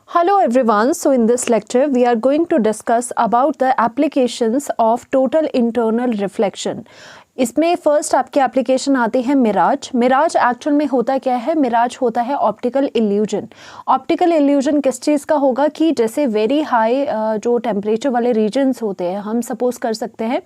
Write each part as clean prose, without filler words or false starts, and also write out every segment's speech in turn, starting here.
Hello everyone, so in this lecture we are going to discuss about the applications of total internal reflection. इसमें first आपके application आती है Miraj. Miraj actual में होता क्या है? मिराज होता है ऑप्टिकल इल्यूजन। ऑप्टिकल इल्यूजन किस चीज़ का होगा कि जैसे वेरी हाई जो टेम्परेचर वाले रीजन्स होते हैं, हम सपोज कर सकते हैं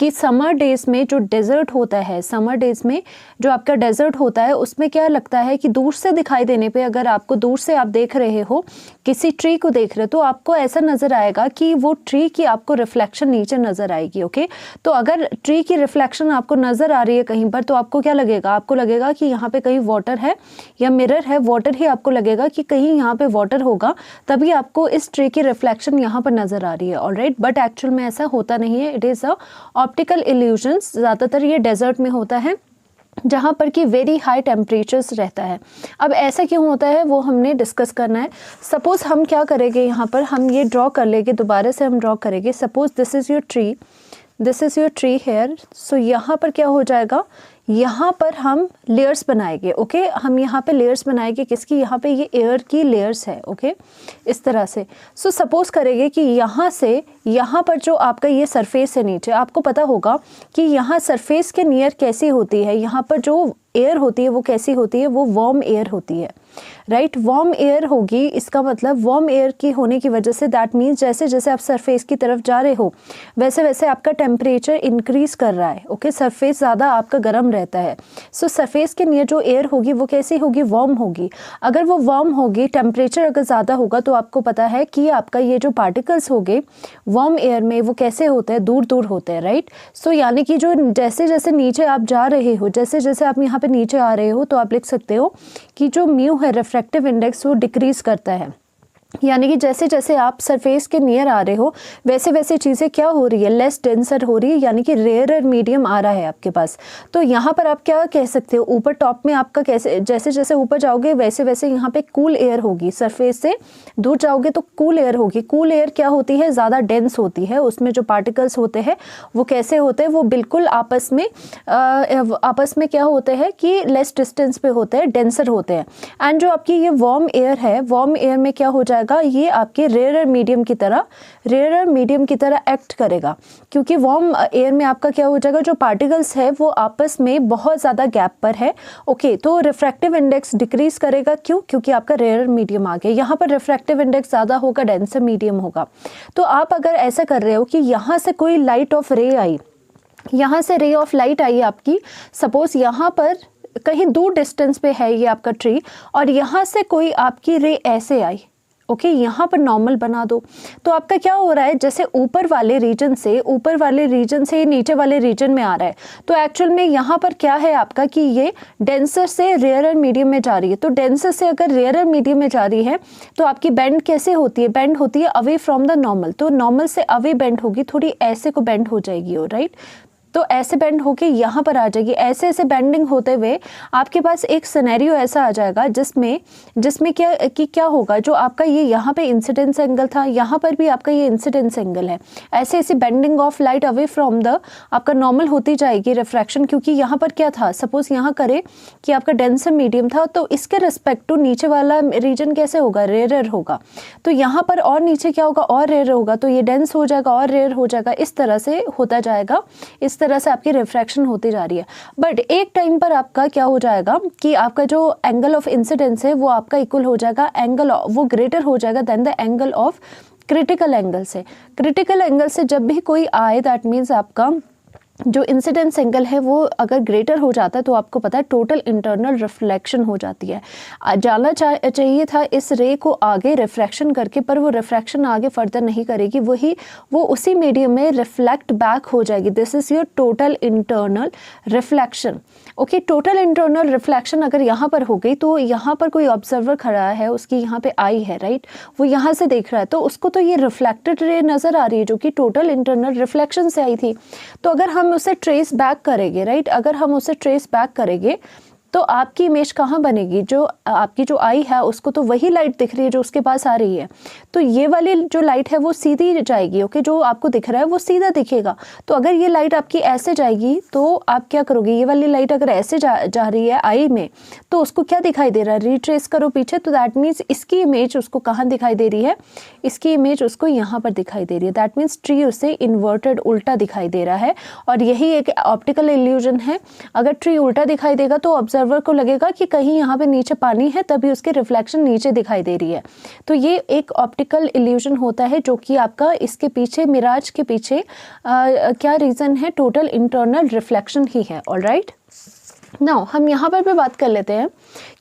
कि समर डेज में जो डेजर्ट होता है, समर डेज में जो आपका डेजर्ट होता है उसमें क्या लगता है कि दूर से दिखाई देने पे, अगर आपको दूर से आप देख रहे हो, किसी ट्री को देख रहे हो, तो आपको ऐसा नज़र आएगा कि वो ट्री की आपको रिफ्लेक्शन नीचे नज़र आएगी। ओके, तो अगर ट्री की रिफ्लेक्शन आपको नज़र आ रही है कहीं पर, तो आपको क्या लगेगा? आपको लगेगा कि यहाँ पे कहीं वाटर है या मिरर है, वाटर ही आपको लगेगा कि कहीं यहाँ पे वाटर होगा, तभी आपको इस ट्री की रिफ्लेक्शन यहाँ पर नज़र आ रही है। ऑलराइट, बट एक्चुअल में ऐसा होता नहीं है। It is a optical illusions. ज़्यादातर ये डेजर्ट में होता है जहाँ पर कि वेरी हाई टेम्परेचर्स रहता है। अब ऐसा क्यों होता है वो हमने डिस्कस करना है। सपोज़ हम क्या करेंगे, यहाँ पर हम ये ड्रॉ कर लेंगे, दोबारा से हम ड्रॉ करेंगे। Suppose this is your tree, this is your tree here. So यहाँ पर क्या हो जाएगा, यहाँ पर हम लेयर्स बनाएंगे। ओके, हम यहाँ पे लेयर्स बनाएंगे किसकी? यहाँ पे ये एयर की लेयर्स है। ओके, इस तरह से। सो सपोज़ करेंगे कि यहाँ से यहाँ पर जो आपका ये सरफेस है नीचे, आपको पता होगा कि यहाँ सरफेस के नियर कैसी होती है, यहाँ पर जो एयर होती है वो कैसी होती है? वो वार्म एयर होती है। राइट, वार्म एयर होगी। इसका मतलब वार्म एयर की होने की वजह से दैट मीन्स जैसे जैसे आप सरफेस की तरफ जा रहे हो वैसे वैसे आपका टेम्परेचर इंक्रीज कर रहा है। ओके, सरफेस ज़्यादा आपका गर्म रहता है। सो सरफेस के नियर जो एयर होगी वो कैसी होगी? वार्म होगी। अगर वो वार्म होगी, टेम्परेचर अगर ज़्यादा होगा, तो आपको पता है कि आपका ये जो पार्टिकल्स होंगे वार्म एयर में वो कैसे होते हैं? दूर दूर होते हैं। राइट, सो यानी कि जो जैसे जैसे नीचे आप जा रहे हो, जैसे जैसे आप यहाँ पे नीचे आ रहे हो, तो आप लिख सकते हो कि जो म्यू है रिफ्रैक्टिव इंडेक्स वो डिक्रीज करता है। यानी कि जैसे जैसे आप सरफेस के नियर आ रहे हो वैसे वैसे चीज़ें क्या हो रही है? लेस डेंसर हो रही है, यानी कि रेयरर मीडियम आ रहा है आपके पास। तो यहाँ पर आप क्या कह सकते हो, ऊपर टॉप में आपका कैसे, जैसे जैसे ऊपर जाओगे वैसे वैसे यहाँ पे कूल एयर होगी। सरफेस से दूर जाओगे तो कूल एयर होगी। कूल एयर क्या होती है? ज़्यादा डेंस होती है। उसमें जो पार्टिकल्स होते हैं वो कैसे होते हैं? वो बिल्कुल आपस में क्या होते हैं कि लेस डिस्टेंस पे होते हैं, डेंसर होते हैं। एंड जो आपकी ये वार्म एयर है, वार्म एयर में क्या हो जाएगा? ये आपके रेयरर मीडियम की तरह एक्ट करेगा, क्योंकि वार्म एयर में आपका क्या हो जाएगा? जो पार्टिकल्स है वो आपस में बहुत ज़्यादा गैप पर है। ओके, तो रिफ्रैक्टिव इंडेक्स डिक्रीज करेगा। क्यों? क्योंकि आपका रेयरर मीडियम आ गया। यहाँ पर रिफ्रैक्टिव इंडेक्स ज़्यादा होगा, डेंसर मीडियम होगा। तो आप अगर ऐसा कर रहे हो कि यहाँ से कोई लाइट ऑफ रे आई, यहाँ से रे ऑफ लाइट आई आपकी, सपोज यहाँ पर कहीं दूर डिस्टेंस पे है ये आपका ट्री, और यहाँ से कोई आपकी रे ऐसे आई। ओके, यहाँ पर नॉर्मल बना दो, तो आपका क्या हो रहा है? जैसे ऊपर वाले रीजन से नीचे वाले रीजन में आ रहा है, तो एक्चुअल में यहाँ पर क्या है आपका कि ये डेंसर से रेयरर मीडियम में जा रही है। तो डेंसर से अगर रेयरर मीडियम में जा रही है तो आपकी बेंड कैसे होती है? बेंड होती है अवे फ्रॉम द नॉर्मल। तो नॉर्मल से अवे बेंड होगी, थोड़ी ऐसे को बेंड हो जाएगी। राइट, तो ऐसे बेंड होके यहाँ पर आ जाएगी। ऐसे ऐसे बेंडिंग होते हुए आपके पास एक सिनेरियो ऐसा आ जाएगा जिसमें क्या होगा? जो आपका ये यहाँ पे इंसिडेंस एंगल था, यहाँ पर भी आपका ये इंसिडेंस एंगल है। ऐसे ऐसे bending of light away from the आपका नॉर्मल होती जाएगी रिफ्रैक्शन, क्योंकि यहाँ पर क्या था? सपोज यहाँ करे कि आपका डेंसर मीडियम था, तो इसके रिस्पेक्ट टू नीचे वाला रीजन कैसे होगा? रेयरर होगा। तो यहाँ पर और नीचे क्या होगा? और रेयर होगा, तो ये डेंस हो जाएगा और रेयर हो जाएगा। इस तरह से होता जाएगा, इस तरह से आपकी रिफ्रैक्शन होती जा रही है। बट एक टाइम पर आपका क्या हो जाएगा कि आपका जो एंगल ऑफ इंसिडेंस है वो आपका इक्वल हो जाएगा, एंगल वो ग्रेटर हो जाएगा then the angle of critical angle से। क्रिटिकल एंगल से जब भी कोई आए, दैट मीन्स आपका जो इंसिडेंस एंगल है वो अगर ग्रेटर हो जाता है तो आपको पता है टोटल इंटरनल रिफ्लेक्शन हो जाती है। जाना चाहिए था इस रे को आगे रिफ्रैक्शन करके, पर वो रिफ्रैक्शन आगे फर्दर नहीं करेगी, वो उसी मीडियम में रिफ्लेक्ट बैक हो जाएगी। This is your total internal reflection. Okay, total internal reflection अगर यहाँ पर हो गई, तो यहाँ पर कोई ऑब्जर्वर खड़ा है, उसकी यहाँ पे आई है। राइट, वो यहाँ से देख रहा है, तो उसको तो ये रिफ्लेक्टेड रे नज़र आ रही है जो कि टोटल इंटरनल रिफ्लेक्शन से आई थी। तो अगर हम उसे ट्रेस बैक करेंगे, राइट, अगर हम उसे ट्रेस बैक करेंगे तो आपकी इमेज कहाँ बनेगी, जो आपकी जो आई है उसको तो वही लाइट दिख रही है जो उसके पास आ रही है, तो ये वाली जो लाइट है वो सीधी जाएगी। ओके, जो आपको दिख रहा है वो सीधा दिखेगा। तो अगर ये लाइट आपकी ऐसे जाएगी तो आप क्या करोगे, ये वाली लाइट अगर ऐसे जा रही है आई में, तो उसको क्या दिखाई दे रहा है, रिट्रेस करो पीछे, तो दैट मीन्स इसकी इमेज उसको कहाँ दिखाई दे रही है, इसकी इमेज उसको यहाँ पर दिखाई दे रही है। दैट मीन्स ट्री उसे इन्वर्टेड उल्टा दिखाई दे रहा है, और यही एक ऑप्टिकल इल्यूजन है। अगर ट्री उल्टा दिखाई देगा तो ऑब्जर्वर को लगेगा कि कहीं यहाँ पे नीचे पानी है, तभी उसकी रिफ्लेक्शन नीचे दिखाई दे रही है। तो ये एक ऑप्टिकल इल्यूजन होता है, जो कि आपका इसके पीछे, मिराज के पीछे क्या रीज़न है, टोटल इंटरनल रिफ्लेक्शन ही है। ऑलराइट, नाउ हम यहाँ पर भी बात कर लेते हैं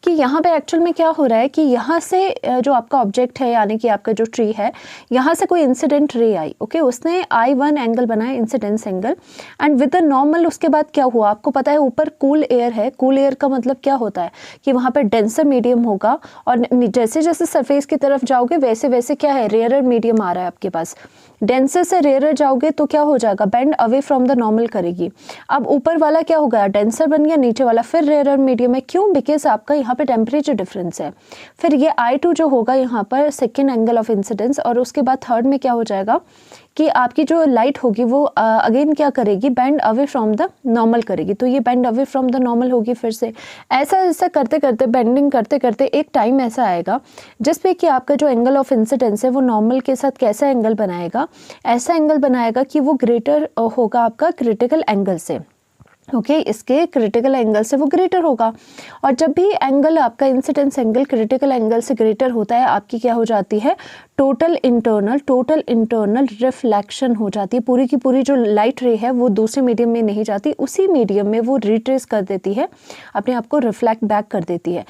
कि यहाँ पे एक्चुअल में क्या हो रहा है कि यहाँ से जो आपका ऑब्जेक्ट है, यानी कि आपका जो ट्री है, यहाँ से कोई इंसिडेंट रे आई। ओके, उसने I1 एंगल बनाया, incidence angle, and with the normal उसके बाद क्या हुआ, आपको पता है ऊपर कूल एयर है। कूल एयर का मतलब क्या होता है कि वहाँ पर डेंसर मीडियम होगा, और जैसे जैसे सरफेस की तरफ जाओगे वैसे वैसे क्या है, रेयरर मीडियम आ रहा है आपके पास। डेंसर से रेयरर जाओगे तो क्या हो जाएगा, bend away from the normal करेगी। अब ऊपर वाला क्या हो गया, डेंसर बन गया, नीचे वाला फिर रेयरर मीडियम है। क्यों, बिकॉज आपका यहाँ पे टेम्परेचर डिफरेंस है। फिर ये I2 जो होगा यहाँ पर सेकेंड एंगल ऑफ इंसिडेंस, और उसके बाद थर्ड में क्या हो जाएगा कि आपकी जो लाइट होगी वो अगेन क्या करेगी, bend away from the normal करेगी। तो ये bend away from the normal होगी फिर से। ऐसा ऐसा करते करते, बेंडिंग करते करते एक टाइम ऐसा आएगा जिस पे कि आपका जो एंगल ऑफ इंसिडेंस है वो नॉर्मल के साथ कैसा एंगल बनाएगा, ऐसा एंगल बनाएगा कि वो ग्रेटर होगा आपका क्रिटिकल एंगल से। ओके, इसके क्रिटिकल एंगल से वो ग्रेटर होगा। और जब भी एंगल आपका इंसिडेंस एंगल क्रिटिकल एंगल से ग्रेटर होता है, आपकी क्या हो जाती है, टोटल इंटरनल रिफ्लेक्शन हो जाती है। पूरी की पूरी जो लाइट रे है वो दूसरे मीडियम में नहीं जाती, उसी मीडियम में वो रिट्रेस कर देती है, अपने आप को रिफ्लेक्ट बैक कर देती है।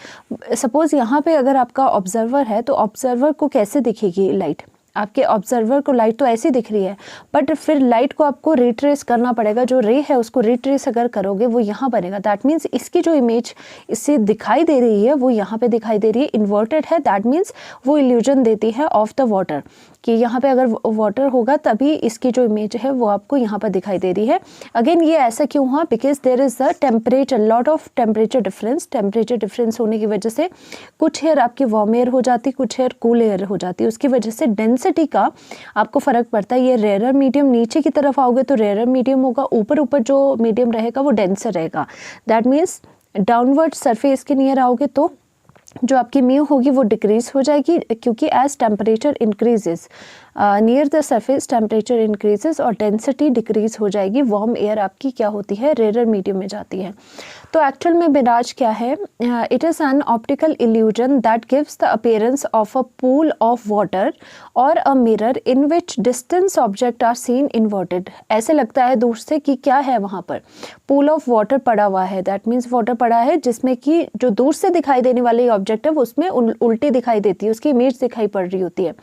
सपोज यहाँ पे अगर आपका ऑब्जर्वर है, तो ऑब्जर्वर को कैसे दिखेगी लाइट, आपके ऑब्जर्वर को लाइट तो ऐसी दिख रही है, बट फिर लाइट को आपको रिट्रेस करना पड़ेगा। जो रे है उसको रिट्रेस अगर करोगे वो यहाँ बनेगा। दैट मीन्स इसकी जो इमेज इससे दिखाई दे रही है वो यहाँ पे दिखाई दे रही है, इन्वर्टेड है। दैट मीन्स वो इल्यूजन देती है ऑफ द वाटर, कि यहाँ पे अगर वाटर होगा तभी इसकी जो इमेज है वो आपको यहाँ पर दिखाई दे रही है। अगेन ये ऐसा क्यों हुआ, because there is the temperature, lot of temperature difference. Temperature difference होने की वजह से कुछ एयर आपकी वार्म एयर हो जाती, कुछ एयर कूल एयर हो जाती है, उसकी वजह से डेंसिटी का आपको फर्क पड़ता है। ये रेयरर मीडियम, नीचे की तरफ आओगे तो रेयरर मीडियम होगा, ऊपर ऊपर जो मीडियम रहेगा वो डेंसर रहेगा। दैट मीन्स डाउनवर्ड सरफेस के नियर आओगे तो जो आपकी म्यू होगी वो डिक्रीज हो जाएगी, क्योंकि as temperature increases near the surface temperature increases और डेंसिटी डिक्रीज हो जाएगी। वार्म एयर आपकी क्या होती है, रेयर मीडियम में जाती है। तो एक्चुअल में मिराज क्या है, it is an optical illusion that gives the appearance of a pool of water और a mirror in which distance object are seen inverted. ऐसे लगता है दूर से कि क्या है वहाँ पर, पूल ऑफ वाटर पड़ा हुआ है। दैट मीन्स वाटर पड़ा है जिसमें कि जो दूर से दिखाई देने वाली ऑब्जेक्ट है वो उसमें उल्टी दिखाई देती है, उसकी इमेज दिखाई पड़ रही होती है।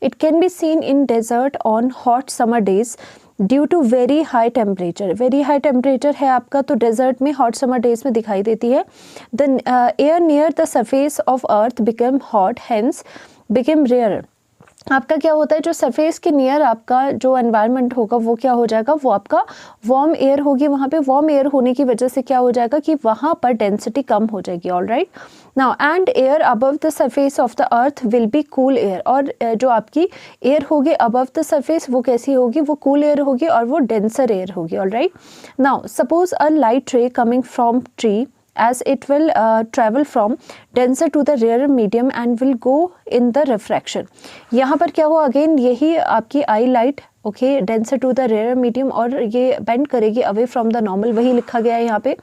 It can be seen in desert on hot summer days due to very high temperature. Very high temperature है आपका तो डेजर्ट में हॉट समर डेज में दिखाई देती है। The air near the surface of earth become hot, hence become rare. आपका क्या होता है, जो सरफेस के नियर आपका जो एनवायरनमेंट होगा वो क्या हो जाएगा, वो आपका वार्म एयर होगी। वहाँ पे वार्म एयर होने की वजह से क्या हो जाएगा कि वहाँ पर डेंसिटी कम हो जाएगी। Alright, now and air above the surface of the earth will be cool air. और जो आपकी एयर होगी अबव द सरफेस वो कैसी होगी, वो कूल एयर होगी और वो डेंसर एयर होगी। Alright, now suppose a light ray coming from tree as it will travel from denser to the rarer medium and will go in the refraction। यहाँ पर क्या हुआ, अगेन यही आपकी eye light okay, denser to the rarer medium, और ये bend करेगी away from the normal, वही लिखा गया है यहाँ पे।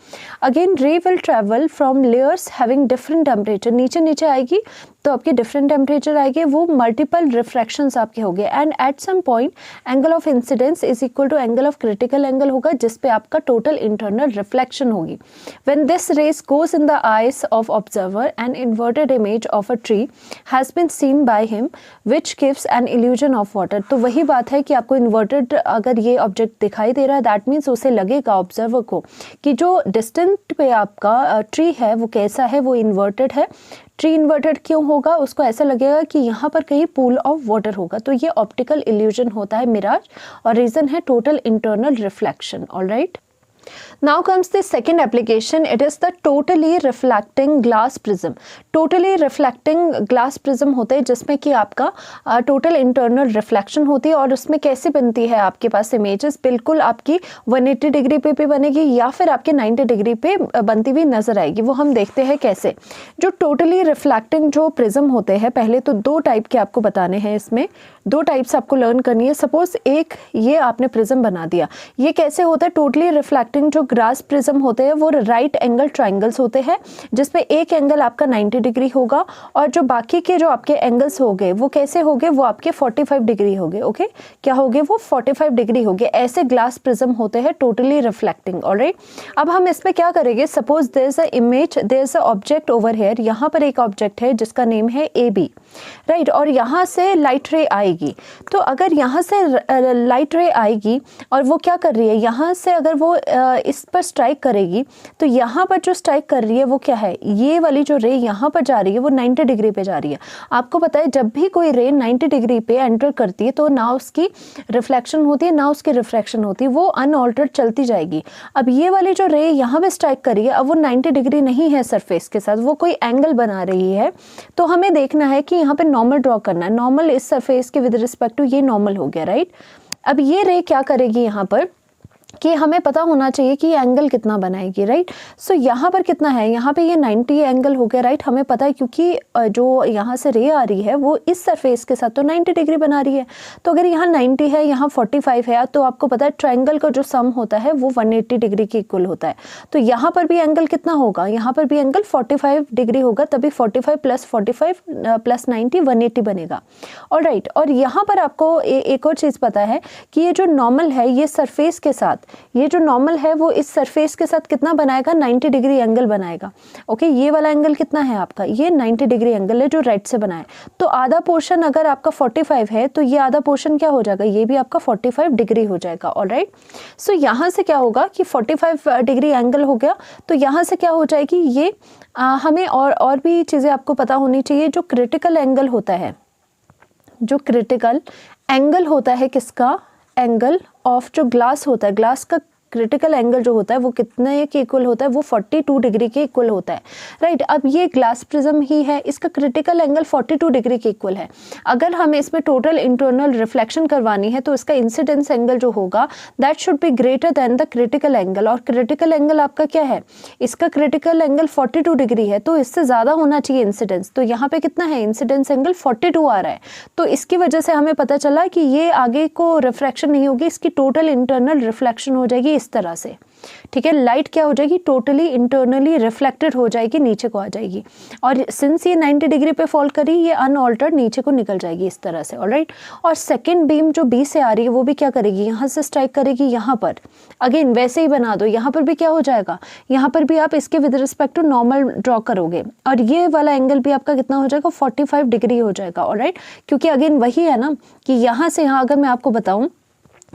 अगेन रे will travel from layers having different temperature, नीचे नीचे आएगी तो आपके डिफरेंट टेम्परेचर आएंगे, वो मल्टीपल रिफ्रैक्शंस आपके हो गए। And at some point angle of incidence is equal to angle of critical angle होगा, जिसपे आपका टोटल इंटरनल रिफ्लेक्शन होगी। When this rays goes in the eyes of observer an inverted image of a tree has been seen by him which gives an illusion of water. तो वही बात है कि आपको इन्वर्टेड अगर ये ऑब्जेक्ट दिखाई दे रहा है, दैट मीन्स उसे लगेगा ऑब्जर्वर को कि जो डिस्टेंट पे आपका ट्री है वो कैसा है, वो इन्वर्टेड है। ट्री इन्वर्टेड क्यों होगा, उसको ऐसा लगेगा कि यहाँ पर कहीं पूल ऑफ वाटर होगा। तो ये ऑप्टिकल इल्यूजन होता है मिराज, और रीजन है total internal reflection. Alright, Now comes the second application. It is the totally reflecting glass prism. Totally reflecting glass prism होता है जिसमें कि आपका टोटल इंटरनल रिफ्लेक्शन होती है और उसमें कैसे बनती है आपके पास इमेजेस, बिल्कुल आपकी 180 डिग्री पे भी बनेगी या फिर आपके 90 डिग्री पे बनती हुई नजर आएगी। वो हम देखते हैं कैसे। जो टोटली रिफ्लेक्टिंग जो प्रिज्म होते हैं, पहले तो दो टाइप के आपको बताने हैं, इसमें दो टाइप्स आपको लर्न करनी है। सपोज एक ये आपने प्रिज्म बना दिया, ये कैसे होता है? टोटली रिफ्लेक्टिंग जो ग्लास प्रिज्म होते हैं वो राइट एंगल ट्राइंगल्स होते हैं जिसमें एक एंगल आपका 90 डिग्री होगा और जो बाकी के जो आपके एंगल्स हो गए वो कैसे हो गए? वो आपके 45 डिग्री हो गए। ओके, क्या हो गए? वो 45 डिग्री हो गए। ऐसे ग्लास प्रिज्म होते हैं टोटली रिफ्लेक्टिंग। ऑलराइट, अब हम इसमें क्या करेंगे? Suppose there is a image, there is a object over here. यहाँ पर एक ऑब्जेक्ट है जिसका नेम है AB, राइट, और यहाँ से लाइट रे आएगी। तो अगर यहाँ से लाइट रे आएगी और वो क्या कर रही है, यहाँ से अगर वो इस पर स्ट्राइक करेगी तो यहाँ पर जो स्ट्राइक कर रही है वो क्या है? ये वाली जो रे यहाँ पर जा रही है वो 90 डिग्री पे जा रही है। आपको पता है जब भी कोई रे 90 डिग्री पे एंटर करती है तो ना उसकी रिफ्लेक्शन होती है ना उसकी रिफ्रैक्शन होती है, वो अनऑल्टर्ड चलती जाएगी। अब ये वाली जो रे यहाँ पे स्ट्राइक कर रही है, अब वो 90 डिग्री नहीं है सरफेस के साथ, वो कोई एंगल बना रही है। तो हमें देखना है कि यहाँ पे नॉर्मल ड्रॉ करना है। नॉर्मल इस सरफेस के विद रिस्पेक्ट टू ये नॉर्मल हो गया, राइट। अब ये रे क्या करेगी यहाँ पर कि हमें पता होना चाहिए कि ये एंगल कितना बनाएगी, राइट। सो यहाँ पर कितना है? यहाँ पे ये 90 एंगल हो गया, राइट। हमें पता है क्योंकि जो यहाँ से रे आ रही है वो इस सरफेस के साथ तो 90 डिग्री बना रही है। तो अगर यहाँ 90 है, यहाँ 45 है, तो आपको पता है ट्रायंगल का जो सम होता है वो 180 डिग्री के इक्वल होता है। तो यहाँ पर भी एंगल कितना होगा? यहाँ पर भी एंगल 45 डिग्री होगा, तभी 45 प्लस 45 प्लस 90 180 बनेगा। ऑलराइट, और यहाँ पर आपको एक और चीज़ पता है कि ये जो नॉर्मल है ये सरफेस के साथ, ये जो नॉर्मल है वो इस सरफेस के साथ कितना बनाएगा? 90 डिग्री एंगल बनाएगा। ओके, ये वाला एंगल कितना है आपका? ये 90 डिग्री एंगल है जो राइट से बनाए। तो आधा पोर्शन अगर आपका 45 है तो ये आधा पोर्शन क्या हो जाएगा? ये भी आपका 45 डिग्री हो जाएगा। ऑलराइट, सो यहाँ से क्या होगा कि 45 डिग्री एंगल हो गया, तो यहाँ से क्या हो जाएगी? ये हमें और भी चीज़ें आपको पता होनी चाहिए। जो क्रिटिकल एंगल होता है, जो क्रिटिकल एंगल होता है किसका? एंगल ऑफ जो ग्लास होता है, ग्लास का क्रिटिकल एंगल जो होता है वो कितने के इक्वल होता है? वो 42 डिग्री के इक्वल होता है, राइट। अब ये ग्लास प्रिज्म ही है, इसका क्रिटिकल एंगल 42 डिग्री के इक्वल है। अगर हमें इसमें टोटल इंटरनल रिफ्लेक्शन करवानी है तो इसका इंसिडेंस एंगल जो होगा that should be greater than the critical angle. और क्रिटिकल एंगल आपका क्या है? इसका क्रिटिकल एंगल 42 डिग्री है, तो इससे ज़्यादा होना चाहिए इंसिडेंस। तो यहाँ पे कितना है? इंसिडेंस एंगल 42 आ रहा है। तो इसकी वजह से हमें पता चला कि ये आगे को रिफ्रैक्शन नहीं होगी, इसकी टोटल इंटरनल रिफ्लेक्शन हो जाएगी इस तरह से। ठीक है, लाइट क्या हो जाएगी? टोटली इंटरनली रिफ्लेक्टेड हो जाएगी, नीचे को आ जाएगी। और सिंस ये 90 डिग्री पे फॉल करी, ये अनऑल्टर्ड नीचे को निकल जाएगी इस तरह से। ऑलराइट, और सेकंड बीम जो बी से आ रही है वो भी क्या करेगी? यहाँ से स्ट्राइक करेगी यहाँ पर। अगेन वैसे ही बना दो, यहाँ पर भी क्या हो जाएगा? यहाँ पर भी आप इसके with respect to normal draw करोगे और ये वाला एंगल भी आपका कितना हो जाएगा? 45 डिग्री हो जाएगा। ऑलराइट, क्योंकि अगेन वही है ना कि यहाँ से यहाँ, अगर मैं आपको बताऊँ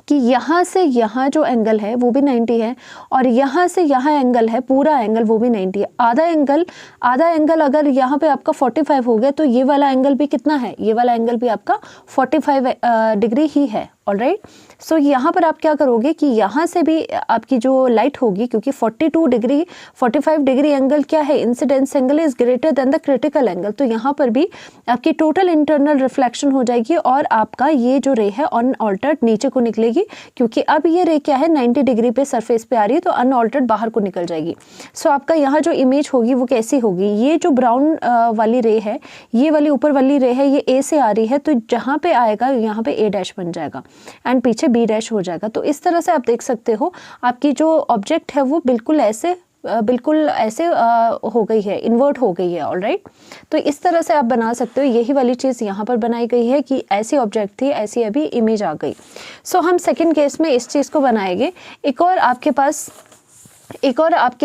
कि यहाँ से यहाँ जो एंगल है वो भी 90 है और यहाँ से यहाँ एंगल है, पूरा एंगल वो भी 90 है। आधा एंगल अगर यहाँ पे आपका 45 हो गया तो ये वाला एंगल भी कितना है? ये वाला एंगल भी आपका 45 डिग्री ही है। ऑलराइट, सो यहाँ पर आप क्या करोगे कि यहाँ से भी आपकी जो लाइट होगी, क्योंकि 45 डिग्री एंगल क्या है? Incidence angle is greater than the critical angle. तो यहाँ पर भी आपकी टोटल इंटरनल रिफ्लेक्शन हो जाएगी और आपका ये जो रे है अनऑल्टर्ड नीचे को निकलेगी, क्योंकि अब ये रे क्या है? 90 डिग्री पे सरफेस पे आ रही है, तो अनऑल्टर्ड बाहर को निकल जाएगी। सो आपका यहाँ जो इमेज होगी वो कैसी होगी? ये जो ब्राउन वाली रे है, ये वाली ऊपर वाली रे है, ये ए से आ रही है, तो जहाँ पे आएगा यहाँ पे ए डैश बन जाएगा एंड पीछे बी डैश हो जाएगा। तो इस तरह से आप देख सकते हो आपकी जो ऑब्जेक्ट है वो बिल्कुल ऐसे हो गई है, इन्वर्ट हो गई है। ऑलराइट, तो इस तरह से आप बना सकते हो। यही वाली चीज़ यहाँ पर बनाई गई है कि ऐसी ऑब्जेक्ट थी, ऐसी अभी इमेज आ गई। सो हम सेकंड केस में इस चीज़ को बनाएंगे। एक और आपके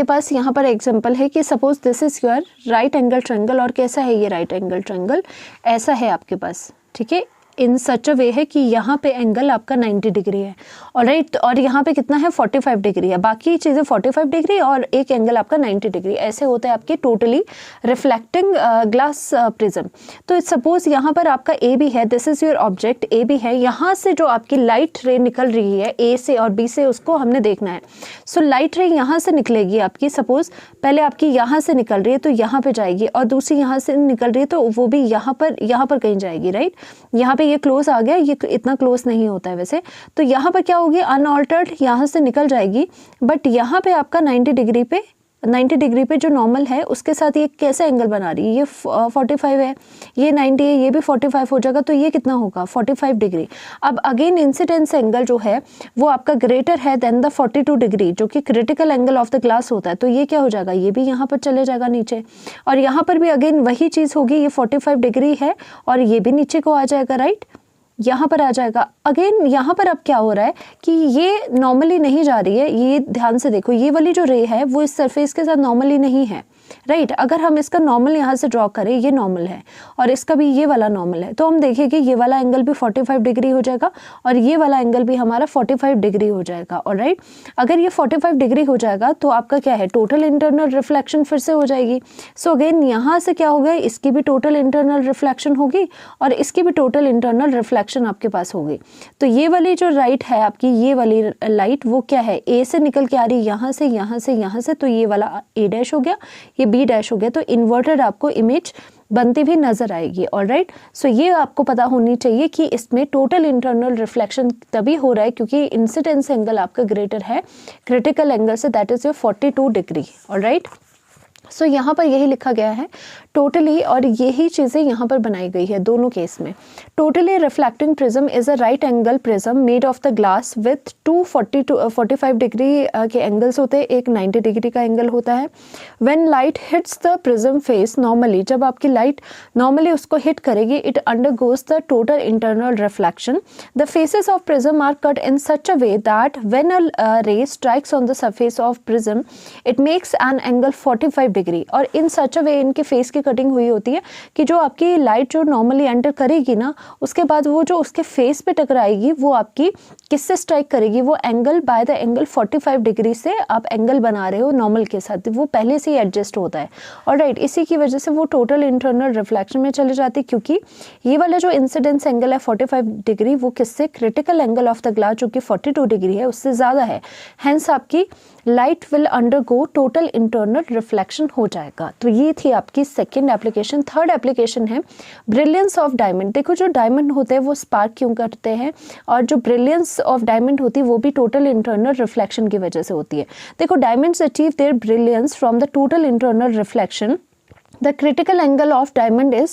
पास यहाँ पर एग्जांपल है कि suppose this is your right angle triangle. और कैसा है ये राइट एंगल ट्रायंगल? ऐसा है आपके पास, ठीक है। इन सच अ वे है कि यहाँ पे एंगल आपका 90 डिग्री है, ऑलराइट, और यहाँ पे कितना है 45 डिग्री है, बाकी चीज़ें 45 डिग्री और एक एंगल आपका 90 डिग्री, ऐसे होता है आपके टोटली रिफ्लेक्टिंग ग्लास प्रिज्म। तो सपोज यहाँ पर आपका ए बी है, this is your object A B है, यहाँ से जो आपकी लाइट रे निकल रही है ए से और बी से, उसको हमने देखना है। सो लाइट रे यहाँ से निकलेगी आपकी, सपोज पहले आपकी यहाँ से निकल रही है तो यहाँ पे जाएगी, और दूसरी यहाँ से निकल रही है तो वो भी यहाँ पर कहीं जाएगी, राइट। यहाँ पे ये क्लोज आ गया, ये इतना क्लोज नहीं होता है वैसे, तो यहाँ पर क्या होगी अनऑल्टर्ड यहाँ से निकल जाएगी, बट यहाँ पे आपका 90 डिग्री पे जो नॉर्मल है उसके साथ ये कैसे एंगल बना रही है, ये 45 है, ये 90 है, ये भी 45 हो जाएगा, तो ये कितना होगा 45 डिग्री। अब अगेन इंसिडेंस एंगल जो है वो आपका ग्रेटर है देन द 42 डिग्री, जो कि critical angle of the glass होता है, तो ये क्या हो जाएगा, ये भी यहाँ पर चले जाएगा नीचे, और यहाँ पर भी अगेन वही चीज़ होगी, ये 45 डिग्री है और ये भी नीचे को आ जाएगा, राइट, यहाँ पर आ जाएगा। अगेन यहाँ पर अब क्या हो रहा है कि ये नॉर्मली नहीं जा रही है, ये ध्यान से देखो, ये वाली जो रे है वो इस सरफेस के साथ नॉर्मली नहीं है, राइट। अगर हम इसका नॉर्मल यहाँ से ड्रॉ करें, ये नॉर्मल है और इसका भी ये वाला नॉर्मल है, तो हम देखेंगे ये वाला एंगल भी 45 डिग्री हो जाएगा और ये वाला एंगल भी हमारा 45 डिग्री हो जाएगा, ऑलराइट। अगर ये 45 डिग्री हो जाएगा तो आपका क्या है टोटल इंटरनल रिफ्लेक्शन फिर से हो जाएगी। सो अगेन यहाँ से क्या हो गया, इसकी भी टोटल इंटरनल रिफ्लेक्शन होगी और इसकी भी टोटल इंटरनल रिफ्लेक्शन आपके पास होगी। तो ये वाली जो राइट है आपकी, ये वाली लाइट वो क्या है ए से निकल के आ रही है, यहाँ से यहाँ से यहाँ से, तो ये वाला ए डैश हो गया, ये बी डैश हो गया, तो इन्वर्टेड आपको इमेज बनती भी नजर आएगी, ऑलराइट। सो ये आपको पता होनी चाहिए कि इसमें टोटल इंटरनल रिफ्लेक्शन तभी हो रहा है क्योंकि इंसिडेंस एंगल आपका ग्रेटर है क्रिटिकल एंगल से, दैट इज योर 42 डिग्री, ऑलराइट। सो यहाँ पर यही लिखा गया है टोटली, और यही चीज़ें यहाँ पर बनाई गई है दोनों केस में। Totally reflecting prism is a right angle prism made of the glass with 45 degree के एंगल्स होते हैं, एक 90 डिग्री का एंगल होता है। When light hits the prism face normally, जब आपकी लाइट नॉर्मली उसको हिट करेगी, it undergoes the total internal reflection. The faces of prism are cut in such a way that when a ray strikes on the surface of prism it makes an angle 45 degree, और इन such a वे इनके face की cutting हुई होती है कि जो आपकी light जो नॉर्मली एंटर करेगी ना, उसके बाद वो जो उसके फेस पे टकराएगी वो आपकी किससे स्ट्राइक करेगी, वो angle by the angle 45 degree से आप एंगल बना रहे हो नॉर्मल के साथ, वो पहले से ही एडजस्ट होता है, ऑलराइट। इसी की वजह से वो टोटल इंटरनल रिफ्लेक्शन में चले जाती है, क्योंकि ये वाला जो इंसिडेंस एंगल है 45 डिग्री वो किससे critical angle of the glass जो कि 42 डिग्री है उससे ज़्यादा है, हेंस आपकी light will undergo total internal reflection हो जाएगा। तो ये थी आपकी सेकंड एप्लीकेशन। थर्ड एप्लीकेशन है ब्रिलियंस ऑफ डायमंड। देखो जो डायमंड होते हैं वो स्पार्क क्यों करते हैं, और जो ब्रिलियंस ऑफ डायमंड होती है वो भी टोटल इंटरनल रिफ्लेक्शन की वजह से होती है। देखो diamonds achieve their brilliance from the total internal reflection. The critical angle of diamond is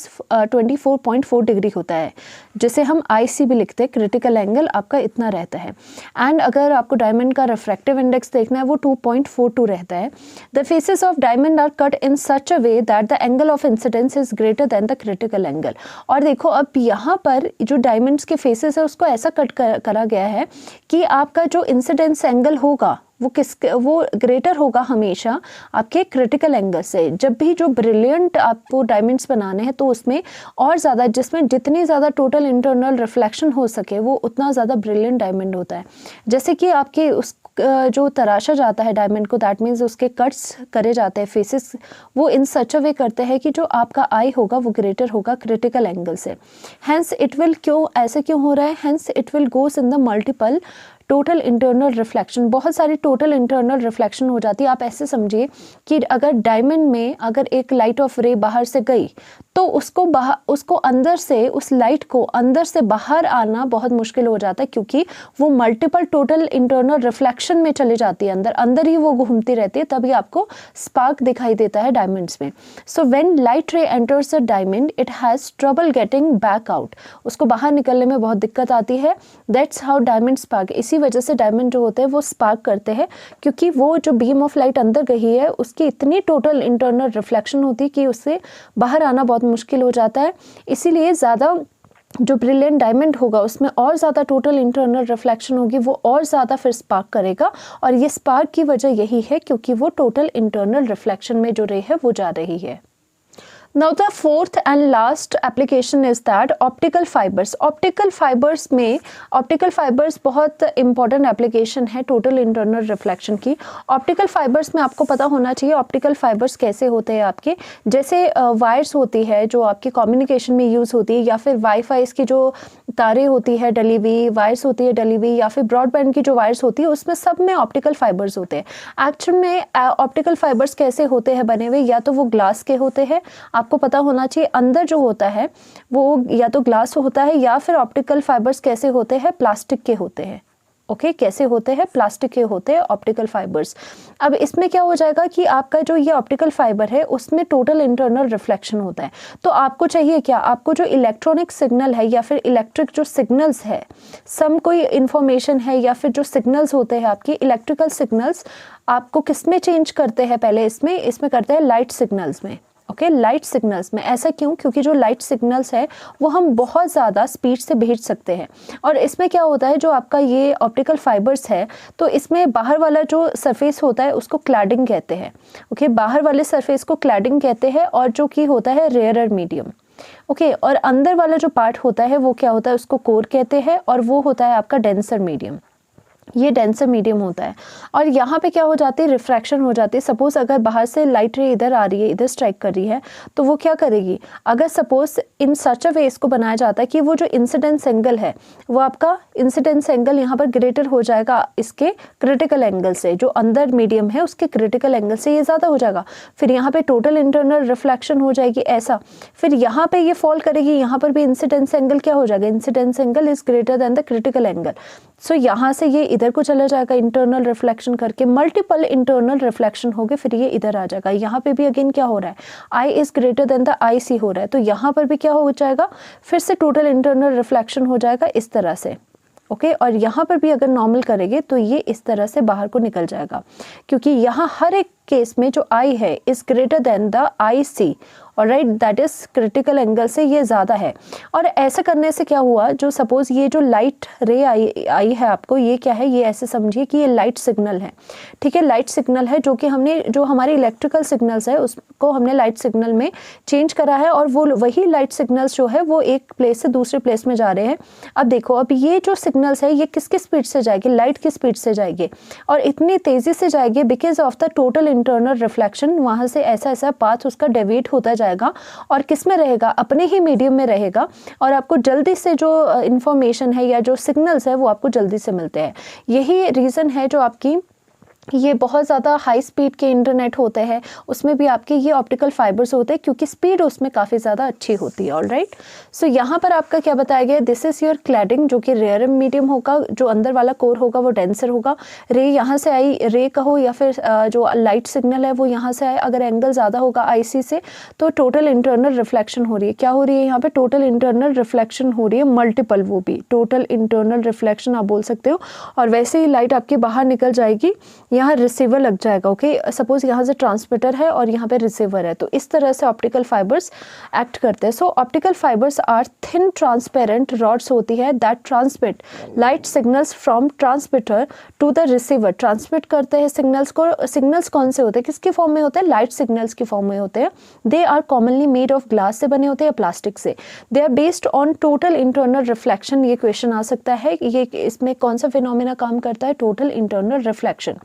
24.4 degree होता है, जिसे हम IC भी लिखते हैं, क्रिटिकल एंगल आपका इतना रहता है। एंड अगर आपको डायमंड का रिफ्रैक्टिव इंडेक्स देखना है वो 2.42 रहता है। The faces of diamond are cut in such a way that the angle of incidence is greater than the critical angle. और देखो अब यहाँ पर जो डायमंड्स के फेसेस है उसको ऐसा कट करा गया है कि आपका जो इंसिडेंस एंगल होगा वो ग्रेटर होगा हमेशा आपके क्रिटिकल एंगल से। जब भी जो ब्रिलियंट आपको डायमंड्स बनाने हैं तो उसमें और ज़्यादा, जिसमें जितनी ज़्यादा टोटल इंटरनल रिफ्लेक्शन हो सके वो उतना ज़्यादा ब्रिलियंट डायमंड होता है। जैसे कि आपके उस जो तराशा जाता है डायमंड को, दैट मीन्स उसके कट्स करे जाते हैं फेसेस, वो इन सच अ वे करते हैं कि जो आपका आई होगा वो ग्रेटर होगा क्रिटिकल एंगल से। हेंस इट विल, क्यों ऐसे क्यों हो रहा है, hence it will goes in the multiple total internal reflection. बहुत सारी टोटल इंटरनल रिफ्लेक्शन हो जाती है। आप ऐसे समझिए कि अगर डायमंड में अगर एक लाइट ऑफ रे बाहर से गई तो उसको अंदर से, उस लाइट को अंदर से बाहर आना बहुत मुश्किल हो जाता है, क्योंकि वो मल्टीपल टोटल इंटरनल रिफ्लेक्शन में चली जाती है, अंदर ही वो घूमती रहती है, तभी आपको स्पार्क दिखाई देता है डायमंड्स में। सो व्हेन लाइट रे enters a diamond it has trouble getting back out, उसको बाहर निकलने में बहुत दिक्कत आती है। दैट्स हाउ डायमंड स्पार्क, इसी वजह से डायमंड जो होते हैं वो स्पार्क करते हैं, क्योंकि वो जो बीम ऑफ लाइट अंदर गई है उसकी इतनी टोटल इंटरनल रिफ्लेक्शन होती है कि उससे बाहर आना बहुत मुश्किल हो जाता है। इसीलिए ज़्यादा जो ब्रिलियंट डायमंड होगा उसमें और ज़्यादा टोटल इंटरनल रिफ्लेक्शन होगी, वो और ज़्यादा फिर स्पार्क करेगा, और ये स्पार्क की वजह यही है क्योंकि वो टोटल इंटरनल रिफ्लेक्शन में जो रे है वो जा रही है। Now the fourth and last application is that optical fibers. Optical fibers में optical fibers बहुत important application है total internal reflection की. Optical fibers में आपको पता होना चाहिए optical fibers कैसे होते हैं आपके, जैसे वायर्स होती है जो आपकी कम्युनिकेशन में यूज़ होती है, या फिर वाईफाई की जो तारें होती है डली हुई, वायर्स होती है डली हुई, या फिर ब्रॉडबैंड की जो वायर्स होती है, उसमें सब में ऑप्टिकल फाइबर्स होते हैं. एक्चुअल में ऑप्टिकल फाइबर्स कैसे होते हैं बने हुए, या तो वो ग्लास के होते हैं, आपको पता होना चाहिए. अंदर जो होता है वो या तो ग्लास होता है, या फिर ऑप्टिकल फाइबर्स कैसे होते हैं, प्लास्टिक के होते हैं. ओके कैसे होते हैं, प्लास्टिक के होते हैं ऑप्टिकल फाइबर्स. अब इसमें क्या हो जाएगा कि आपका जो ये ऑप्टिकल फाइबर है उसमें टोटल इंटरनल रिफ्लेक्शन होता है. तो आपको चाहिए क्या, आपको जो इलेक्ट्रॉनिक सिग्नल है या फिर इलेक्ट्रिक जो सिग्नल्स है, सम कोई इंफॉर्मेशन है या फिर जो सिग्नल्स होते हैं आपके इलेक्ट्रिकल सिग्नल्स, आपको किस में चेंज करते हैं, पहले इसमें करते हैं लाइट सिग्नल्स में. ओके लाइट सिग्नल्स में. ऐसा क्यों, क्योंकि जो लाइट सिग्नल्स है वो हम बहुत ज़्यादा स्पीड से भेज सकते हैं. और इसमें क्या होता है, जो आपका ये ऑप्टिकल फाइबर्स है तो इसमें बाहर वाला जो सरफेस होता है उसको क्लैडिंग कहते हैं. ओके बाहर वाले सरफेस को क्लैडिंग कहते हैं, और जो कि होता है रेयरर मीडियम. ओके और अंदर वाला जो पार्ट होता है वो क्या होता है, उसको कोर कहते हैं, और वो होता है आपका डेंसर मीडियम. ये डेंसर मीडियम होता है. और यहाँ पे क्या हो जाती है, रिफ्रैक्शन हो जाती है. सपोज अगर बाहर से लाइट रे इधर आ रही है, इधर स्ट्राइक कर रही है, तो वो क्या करेगी, अगर सपोज इन सच अ वे इसको बनाया जाता है कि वो जो इंसिडेंस एंगल है वो आपका इंसिडेंस एंगल यहाँ पर ग्रेटर हो जाएगा इसके क्रिटिकल एंगल से, जो अंदर मीडियम है उसके क्रिटिकल एंगल से ये ज़्यादा हो जाएगा. फिर यहाँ पे टोटल इंटरनल रिफ्लेक्शन हो जाएगी ऐसा. फिर यहाँ पे ये फॉल करेगी, यहाँ पर भी इंसिडेंस एंगल क्या हो जाएगा, incidence angle is greater than the critical angle. So यहाँ से ये इधर को चला जाएगा इंटरनल रिफ्लेक्शन करके, मल्टीपल इंटरनल रिफ्लेक्शन हो गए, फिर ये इधर आ जाएगा. यहाँ पे भी अगेन क्या हो रहा है, I is greater than the I सी हो रहा है, तो यहाँ पर भी क्या हो जाएगा, फिर से टोटल इंटरनल रिफ्लेक्शन हो जाएगा इस तरह से. ओके और यहाँ पर भी अगर नॉर्मल करेंगे तो ये इस तरह से बाहर को निकल जाएगा, क्योंकि यहाँ हर एक केस में जो आई है is greater than the I C. Alright that is critical angle से ये ज़्यादा है. और ऐसा करने से क्या हुआ, जो सपोज ये जो लाइट रे आई है आपको, ये क्या है, ये ऐसे समझिए कि ये लाइट सिग्नल है. ठीक है लाइट सिग्नल है जो कि हमने जो हमारे इलेक्ट्रिकल सिग्नल्स है उसको हमने लाइट सिग्नल में चेंज करा है, और वो वही लाइट सिग्नल्स जो है वो एक प्लेस से दूसरे प्लेस में जा रहे हैं. अब देखो अब ये जो सिग्नल्स है ये किसकी स्पीड से जाएगी, लाइट की स्पीड से जाएगी, और इतनी तेज़ी से जाएगी because of the total internal reflection. वहाँ से ऐसा पाथ उसका डेविएट होता जाएगा, और किस में रहेगा, अपने ही मीडियम में रहेगा, और आपको जल्दी से जो इंफॉर्मेशन है या जो सिग्नल्स है वो आपको जल्दी से मिलते हैं. यही रीज़न है जो आपकी ये बहुत ज़्यादा हाई स्पीड के इंटरनेट होते हैं उसमें भी आपके ये ऑप्टिकल फाइबर्स होते हैं, क्योंकि स्पीड उसमें काफ़ी ज़्यादा अच्छी होती है. ऑलराइट सो यहाँ पर आपका क्या बताया गया, दिस इज़ योर क्लैडिंग, जो कि रेयर मीडियम होगा, जो अंदर वाला कोर होगा वो डेंसर होगा. रे यहाँ से आई, रे कहो या फिर जो लाइट सिग्नल है वो यहाँ से आए, अगर एंगल ज़्यादा होगा आईसी से तो टोटल इंटरनल रिफ्लेक्शन हो रही है. क्या हो रही है यहाँ पर, टोटल इंटरनल रिफ्लेक्शन हो रही है, मल्टीपल, वो भी टोटल इंटरनल रिफ्लेक्शन आप बोल सकते हो. और वैसे ही लाइट आपकी बाहर निकल जाएगी, यहाँ रिसीवर लग जाएगा. ओके सपोज यहाँ से ट्रांसमीटर है और यहाँ पे रिसीवर है, तो इस तरह से ऑप्टिकल फाइबर्स एक्ट करते हैं. So optical fibres are thin transparent rods होती है that transmit light signals from transmitter to the receiver. Transmit करते हैं सिग्नल्स को. सिग्नल्स कौन से होते हैं, किसकी फॉर्म में होते हैं, लाइट सिग्नल्स की फॉर्म में होते हैं. They are commonly made of glass से बने होते हैं या प्लास्टिक से. They are based on total internal reflection. ये क्वेश्चन आ सकता है, ये इसमें कौन सा फिनोमेना काम करता है, total internal reflection.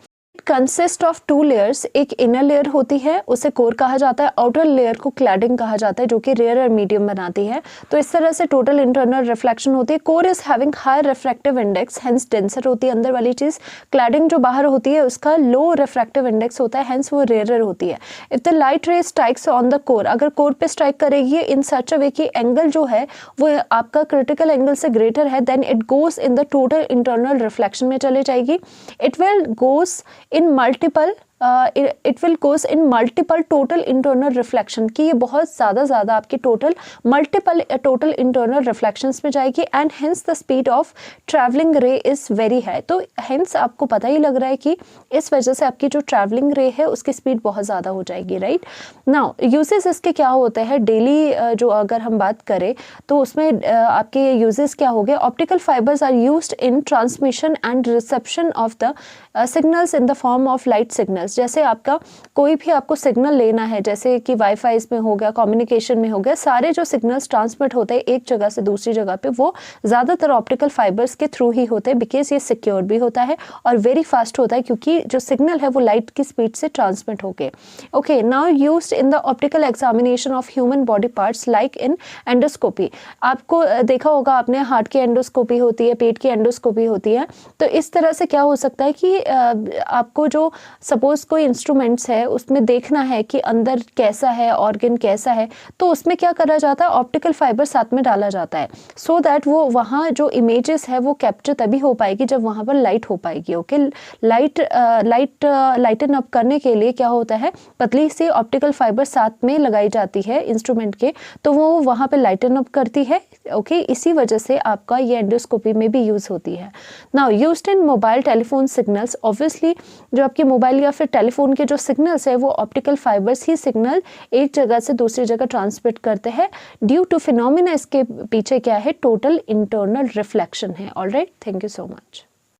Consist of two layers. एक इनर लेयर होती है उसे कोर कहा जाता है, आउटर लेयर को क्लैडिंग कहा जाता है जो कि रेयर मीडियम बनाती है. तो इस तरह से टोटल इंटरनल रिफ्लेक्शन होती है. Core is having high refractive index, hence denser होती है अंदर वाली चीज. क्लैडिंग जो बाहर होती है उसका लो रिफ्रैक्टिव इंडेक्स होता है, हेंस वो रेयर होती है. इफ द लाइट रे स्ट्राइक्स ऑन द कोर, अगर कोर पे स्ट्राइक करेगी इन सच अ वे कि एंगल जो है वो आपका क्रिटिकल एंगल से ग्रेटर है, then it goes in the total internal reflection में चले जाएगी. It will goes in multiple it will cause in multiple total internal reflection, कि ये बहुत ज़्यादा आपकी total multiple total internal reflections में जाएगी. And hence the speed of travelling रे इज़ वेरी हाई. तो हेंस आपको पता ही लग रहा है कि इस वजह से आपकी जो ट्रैवलिंग रे है उसकी स्पीड बहुत ज़्यादा हो जाएगी. राइट नाउ यूजेस इसके क्या होते हैं डेली, जो अगर हम बात करें तो उसमें आपके यूजेस क्या हो गए. Optical fibres are used in transmission and reception of the signals in the form of light signals. पास। जैसे आपका कोई भी आपको सिग्नल लेना है, जैसे कि वाईफाई में हो गया, कम्युनिकेशन में हो गया, सारे जो सिग्नल्स ट्रांसमिट होते हैं एक जगह से दूसरी जगह पे, वो ज़्यादातर ऑप्टिकल फाइबर्स के थ्रू ही होते हैं, बिकॉज ये सिक्योर भी होता है और वेरी फास्ट होता है, क्योंकि जो सिग्नल है वो लाइट की स्पीड से ट्रांसमिट होके। Okay, now used in the optical examination of human body parts like in endoscopy. आपको देखा होगा आपने, हार्ट की एंडोस्कोपी होती है, पेट की एंडोस्कोपी होती है। तो इस तरह से क्या हो सकता है कि आपको जो सपोज कोई इंस्ट्रूमेंट्स है उसमें देखना है कि अंदर कैसा है, ऑर्गन कैसा है, तो उसमें क्या करा जाता है, ऑप्टिकल फाइबर साथ में डाला जाता है, सो दैट वो वहाँ जो इमेजेस है वो कैप्चर तभी हो पाएगी जब वहाँ पर लाइट हो पाएगी। ओके, लाइटन अप करने के लिए क्या होता है, पतली सी ऑप्टिकल फाइबर साथ में लगाई जाती है इंस्ट्रूमेंट के, तो वो वहाँ पे लाइटन अप करती है। ओके, इसी वजह से आपका ये एंडोस्कोपी में भी यूज़ होती है। Now used in mobile telephone signals, obviously जो आपके मोबाइल या फिर टेलीफोन के जो सिग्नल्स है वो ऑप्टिकल फाइबर्स ही सिग्नल एक जगह से दूसरी जगह ट्रांसमिट करते हैं। ड्यू टू फिनोमिना, इसके पीछे क्या है, टोटल इंटरनल रिफ्लेक्शन है। Alright, thank you so much.